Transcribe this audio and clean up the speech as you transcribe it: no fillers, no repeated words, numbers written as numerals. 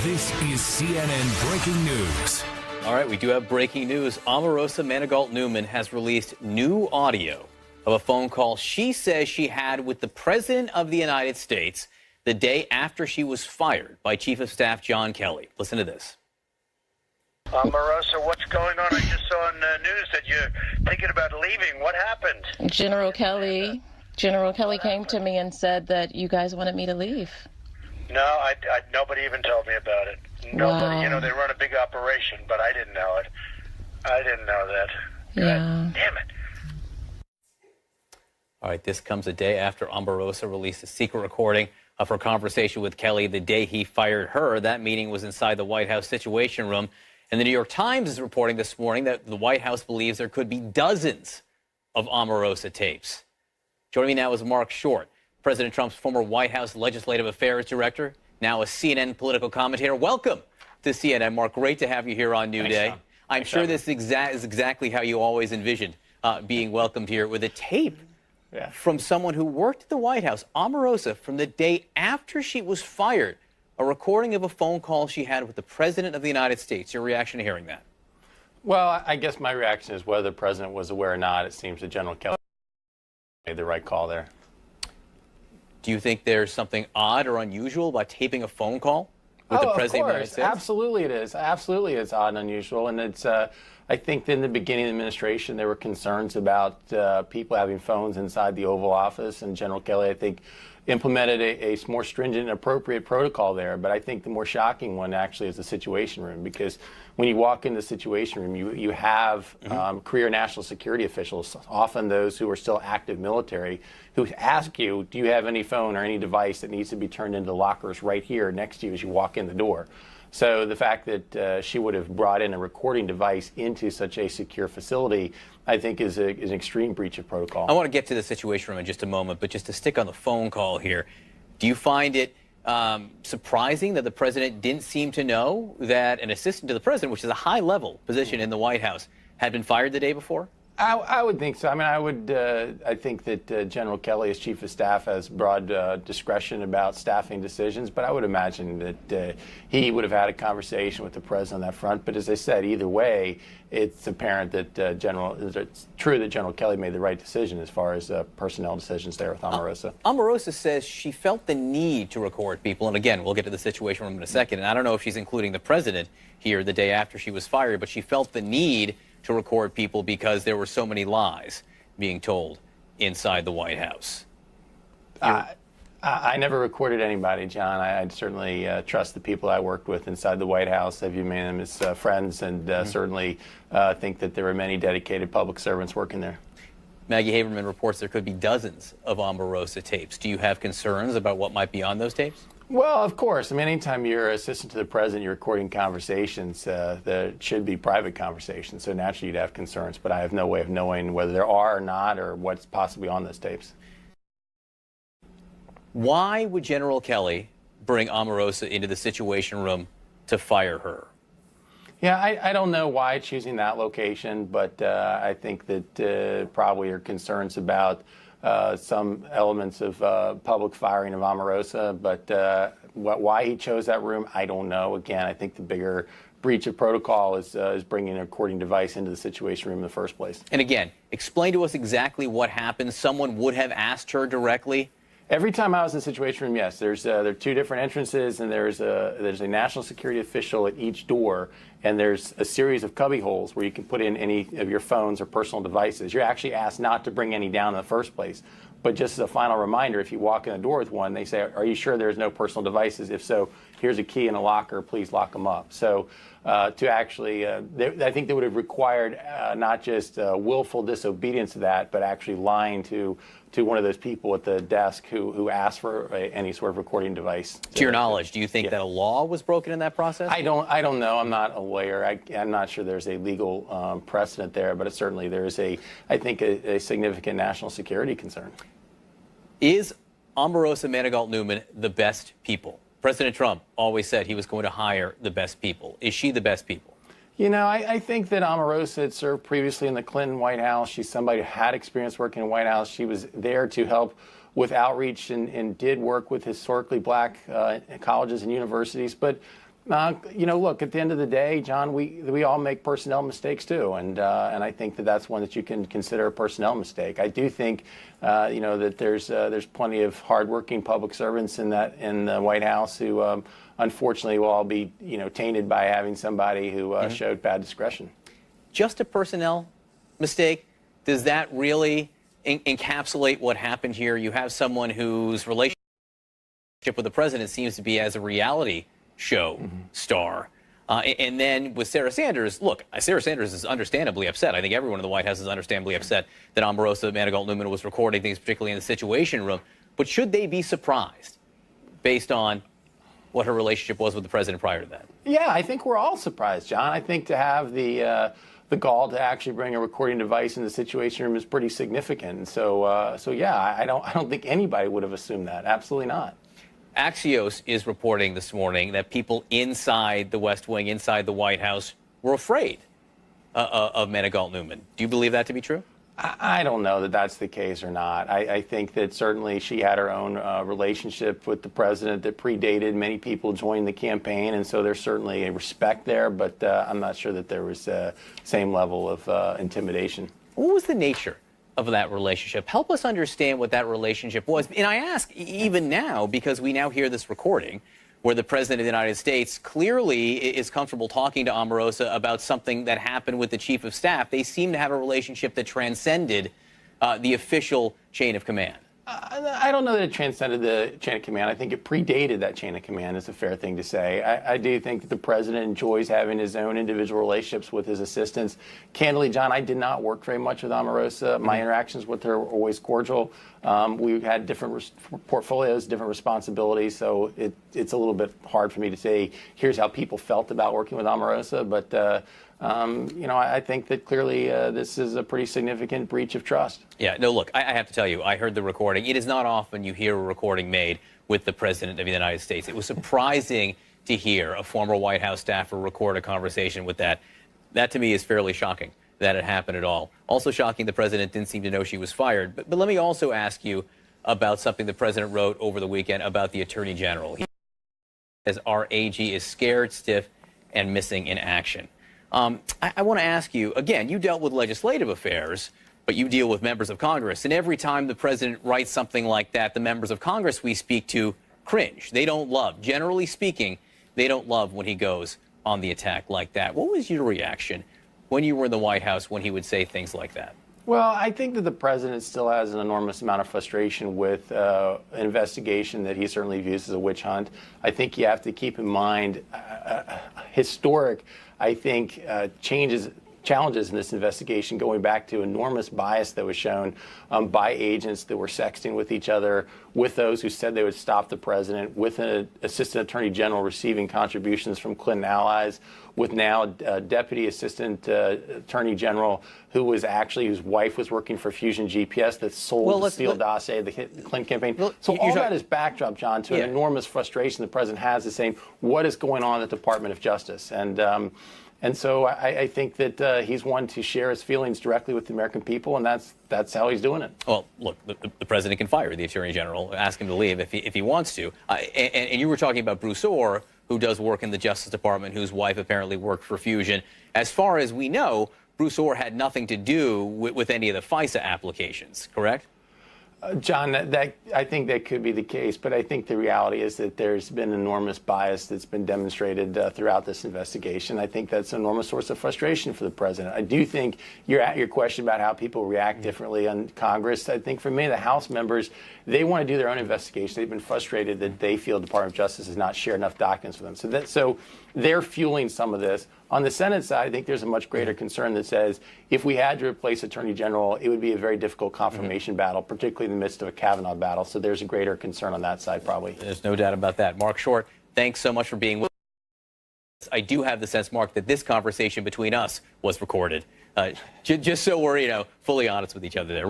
This is CNN Breaking News. All right, we do have breaking news. Omarosa Manigault-Newman has released new audio of a phone call she says she had with the President of the United States the day after she was fired by Chief of Staff John Kelly. Listen to this. Omarosa, what's going on? I just saw on the news that you're thinking about leaving. What happened? General Kelly came to me and said that you guys wanted me to leave. No, nobody even told me about it. Nobody. Wow. You know, they run a big operation, but I didn't know it. I didn't know that. Yeah. Damn it. All right, this comes a day after Omarosa released a secret recording of her conversation with Kelly the day he fired her. That meeting was inside the White House Situation Room. And the New York Times is reporting this morning that the White House believes there could be dozens of Omarosa tapes. Joining me now is Mark Short, President Trump's former White House Legislative Affairs Director, now a CNN political commentator. Welcome to CNN, Mark. Great to have you here on New Day. I'm sure this is exactly how you always envisioned being welcomed here, with a tape from someone who worked at the White House, Omarosa, from the day after she was fired. A recording of a phone call she had with the President of the United States. Your reaction to hearing that? Well, I guess my reaction is whether the President was aware or not. It seems that General Kelly made the right call there. Do you think there's something odd or unusual about taping a phone call with the President of the United States? Absolutely it is. Absolutely it's odd and unusual. And it's, I think in the beginning of the administration, there were concerns about people having phones inside the Oval Office. And General Kelly, I think, implemented a more stringent and appropriate protocol there. But I think the more shocking one actually is the Situation Room, because when you walk into the Situation Room, you have career national security officials, often those who are still active military, who ask you, do you have any phone or any device that needs to be turned into lockers right here next to you as you walk in the door? So the fact that she would have brought in a recording device into such a secure facility, I think, is an extreme breach of protocol. I want to get to the Situation Room in just a moment, but just to stick on the phone call here, do you find it surprising that the President didn't seem to know that an assistant to the President, which is a high-level position in the White House, had been fired the day before? I would think so. I mean, I think that General Kelly, as Chief of Staff, has broad discretion about staffing decisions, but I would imagine that he would have had a conversation with the President on that front. But as I said, either way, it's apparent that it's true that General Kelly made the right decision as far as personnel decisions there with Omarosa. Omarosa says she felt the need to record people, and again, we'll get to the Situation Room in a second, and I don't know if she's including the President here the day after she was fired, but she felt the need to record people because there were so many lies being told inside the White House. I never recorded anybody, John. I certainly trust the people I worked with inside the White House. I view them as friends, and certainly think that there were many dedicated public servants working there. Maggie Haberman reports there could be dozens of Omarosa tapes. Do you have concerns about what might be on those tapes? Well, of course. I mean, anytime you're assistant to the President, you're recording conversations that should be private conversations. So naturally, you'd have concerns. But I have no way of knowing whether there are or not, or what's possibly on those tapes. Why would General Kelly bring Omarosa into the Situation Room to fire her? Yeah, I don't know why choosing that location, but I think that probably are concerns about some elements of public firing of Omarosa, but why he chose that room, I don't know. Again, I think the bigger breach of protocol is bringing a recording device into the Situation Room in the first place. And again, explain to us exactly what happened. Someone would have asked her directly. Every time I was in the Situation Room, yes, there are two different entrances, and there's a national security official at each door, and there's a series of cubby holes where you can put in any of your phones or personal devices. You're actually asked not to bring any down in the first place. But just as a final reminder, if you walk in the door with one, they say, are you sure there's no personal devices? If so, here's a key and a locker, please lock them up. So to actually, I think they would have required not just willful disobedience to that, but actually lying to one of those people at the desk who asked for any sort of recording device. To your knowledge, do you think that a law was broken in that process? I don't know. I'm not a lawyer. I'm not sure there's a legal precedent there, but certainly there is I think a significant national security concern. Is Omarosa Manigault-Newman the best people? President Trump always said he was going to hire the best people. Is she the best people? You know, I think that Omarosa had served previously in the Clinton White House. She's somebody who had experience working in the White House. She was there to help with outreach and did work with historically black colleges and universities. But Look, at the end of the day, John, we all make personnel mistakes too, and I think that that's one that you can consider a personnel mistake. I do think, that there's plenty of hardworking public servants in the White House who, unfortunately, will all be tainted by having somebody who showed bad discretion. Just a personnel mistake? Does that really encapsulate what happened here? You have someone whose relationship with the president seems to be as a reality show star. And then with Sarah Sanders, look, Sarah Sanders is understandably upset. I think everyone in the White House is understandably upset that Omarosa Manigault-Newman was recording things, particularly in the Situation Room. But should they be surprised based on what her relationship was with the president prior to that? Yeah, I think we're all surprised, John. I think to have the gall to actually bring a recording device in the Situation Room is pretty significant. And so yeah, I don't think anybody would have assumed that. Absolutely not. Axios is reporting this morning that people inside the West Wing, inside the White House, were afraid of Manigault-Newman. Do you believe that to be true? I don't know that that's the case or not. I think that certainly she had her own relationship with the president that predated. Many people joined the campaign, and so there's certainly a respect there, but I'm not sure that there was the same level of intimidation. What was the nature of that relationship? Help us understand what that relationship was. And I ask even now because we now hear this recording where the president of the United States clearly is comfortable talking to Omarosa about something that happened with the chief of staff. They seem to have a relationship that transcended the official chain of command. I don't know that it transcended the chain of command. I think it predated that chain of command is a fair thing to say. I do think that the president enjoys having his own individual relationships with his assistants. Candidly, John, I did not work very much with Omarosa. My interactions with her were always cordial. We had different portfolios, different responsibilities, so it's a little bit hard for me to say, here's how people felt about working with Omarosa, but I think that clearly this is a pretty significant breach of trust. Yeah, no, look, I have to tell you, I heard the recording. It is not often you hear a recording made with the president of the United States. It was surprising to hear a former White House staffer record a conversation with that. That, to me, is fairly shocking that it happened at all. Also shocking the president didn't seem to know she was fired. But let me also ask you about something the president wrote over the weekend about the Attorney General. He says our AG is scared, stiff, and missing in action. I want to ask you, again, you dealt with legislative affairs, but you deal with members of Congress. And every time the president writes something like that, the members of Congress we speak to cringe. They don't love, generally speaking, they don't love when he goes on the attack like that. What was your reaction when you were in the White House when he would say things like that? Well, I think that the president still has an enormous amount of frustration with an investigation that he certainly views as a witch hunt. I think you have to keep in mind historic, I think, challenges in this investigation going back to enormous bias that was shown by agents that were sexting with each other, with those who said they would stop the president, with an assistant attorney general receiving contributions from Clinton allies, with now a deputy assistant attorney general whose wife was working for Fusion GPS that sold the sealed dossier of the Clinton campaign. So all that is backdrop, John, to an enormous frustration the president has is saying, what is going on at the Department of Justice? And so I think that he's one to share his feelings directly with the American people, and that's how he's doing it. Well, look, the president can fire the attorney general, ask him to leave if he wants to. And you were talking about Bruce Orr, who does work in the Justice Department, whose wife apparently worked for Fusion. As far as we know, Bruce Orr had nothing to do with any of the FISA applications, correct? John, I think that could be the case, but I think the reality is that there's been enormous bias that's been demonstrated throughout this investigation. I think that's an enormous source of frustration for the president. I do think your question about how people react differently on Congress. I think for me, the House members, they want to do their own investigation. They've been frustrated that they feel the Department of Justice has not shared enough documents with them. So they're fueling some of this. On the Senate side, I think there's a much greater concern that says if we had to replace Attorney General, it would be a very difficult confirmation battle, particularly in the midst of a Kavanaugh battle. So there's a greater concern on that side, probably. There's no doubt about that. Mark Short, thanks so much for being with us. I do have the sense, Mark, that this conversation between us was recorded. Just so we're, fully honest with each other there.